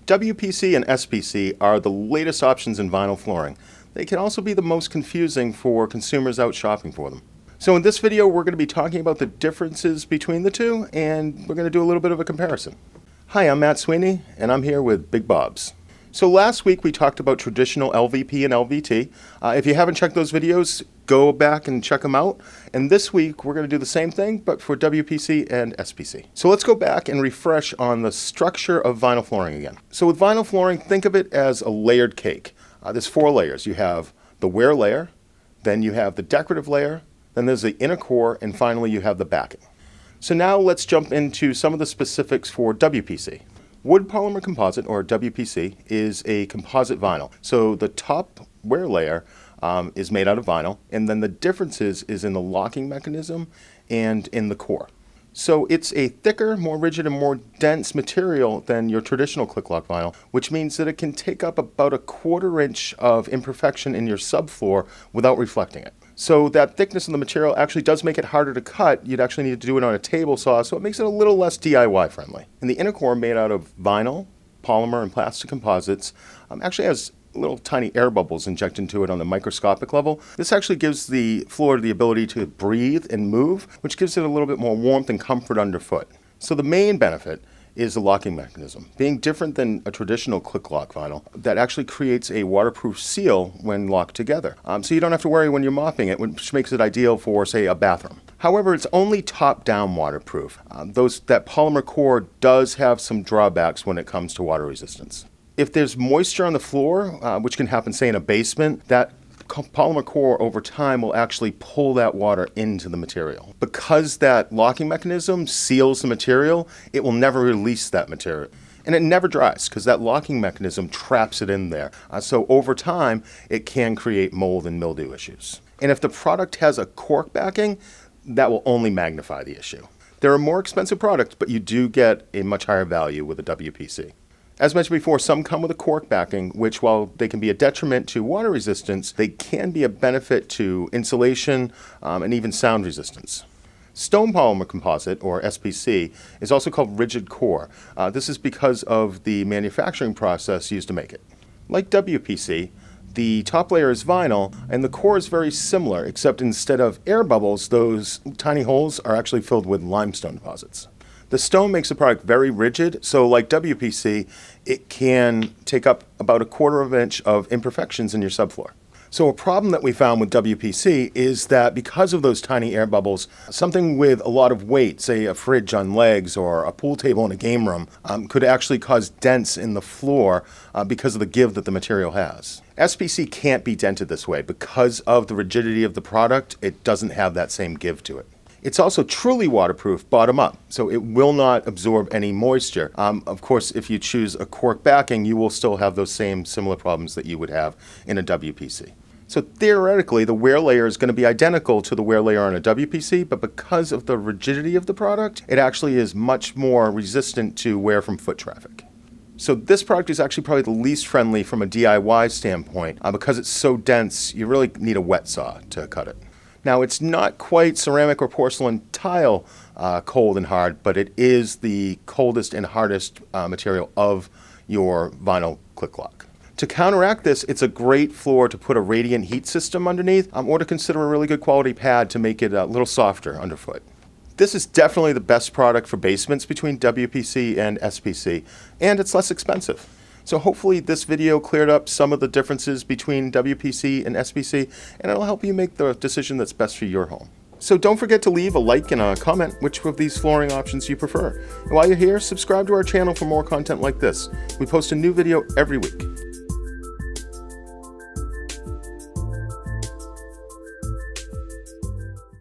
WPC and SPC are the latest options in vinyl flooring. They can also be the most confusing for consumers out shopping for them. So in this video, we're going to be talking about the differences between the two, and we're going to do a little bit of a comparison. Hi, I'm Matt Sweeney, and I'm here with Big Bob's. So last week we talked about traditional LVP and LVT. If you haven't checked those videos, go back and check them out. And this week we're going to do the same thing, but for WPC and SPC. So let's go back and refresh on the structure of vinyl flooring again. So with vinyl flooring, think of it as a layered cake. There's 4 layers. You have the wear layer, then you have the decorative layer, then there's the inner core, and finally you have the backing. So now let's jump into some of the specifics for WPC. Wood polymer composite, or WPC, is a composite vinyl. So the top wear layer is made out of vinyl, and then the differences is in the locking mechanism and in the core. So it's a thicker, more rigid, and more dense material than your traditional click-lock vinyl, which means that it can take up about a 1/4 inch of imperfection in your subfloor without reflecting it. So that thickness of the material actually does make it harder to cut. You'd actually need to do it on a table saw, so it makes it a little less DIY friendly. And the inner core, made out of vinyl, polymer, and plastic composites, actually has little tiny air bubbles injected into it on the microscopic level. This actually gives the floor the ability to breathe and move, which gives it a little bit more warmth and comfort underfoot. So the main benefit is the locking mechanism. Being different than a traditional click-lock vinyl, that actually creates a waterproof seal when locked together. So you don't have to worry when you're mopping it, which makes it ideal for, say, a bathroom. However, it's only top-down waterproof. That polymer core does have some drawbacks when it comes to water resistance. If there's moisture on the floor, which can happen, say, in a basement, that polymer core over time will actually pull that water into the material. Because that locking mechanism seals the material, it will never release that material. And it never dries because that locking mechanism traps it in there. So over time, it can create mold and mildew issues. And if the product has a cork backing, that will only magnify the issue. There are more expensive products, but you do get a much higher value with a WPC. As mentioned before, some come with a cork backing, which, while they can be a detriment to water resistance, they can be a benefit to insulation and even sound resistance. Stone polymer composite, or SPC, is also called rigid core. This is because of the manufacturing process used to make it. Like WPC, the top layer is vinyl, and the core is very similar, except instead of air bubbles, those tiny holes are actually filled with limestone deposits. The stone makes the product very rigid, so like WPC, it can take up about a 1/4 inch of imperfections in your subfloor. So a problem that we found with WPC is that because of those tiny air bubbles, something with a lot of weight, say a fridge on legs or a pool table in a game room, could actually cause dents in the floor because of the give that the material has. SPC can't be dented this way. Because of the rigidity of the product, it doesn't have that same give to it. It's also truly waterproof bottom up, so it will not absorb any moisture. Of course, if you choose a cork backing, you will still have those same similar problems that you would have in a WPC. So theoretically, the wear layer is going to be identical to the wear layer on a WPC, but because of the rigidity of the product, it actually is much more resistant to wear from foot traffic. So this product is actually probably the least friendly from a DIY standpoint. Because it's so dense, you really need a wet saw to cut it. Now, it's not quite ceramic or porcelain tile cold and hard, but it is the coldest and hardest material of your vinyl click-lock. To counteract this, it's a great floor to put a radiant heat system underneath, or to consider a really good quality pad to make it a little softer underfoot. This is definitely the best product for basements between WPC and SPC, and it's less expensive. So hopefully this video cleared up some of the differences between WPC and SPC, and it'll help you make the decision that's best for your home. So don't forget to leave a like and a comment which of these flooring options you prefer. And while you're here, subscribe to our channel for more content like this. We post a new video every week.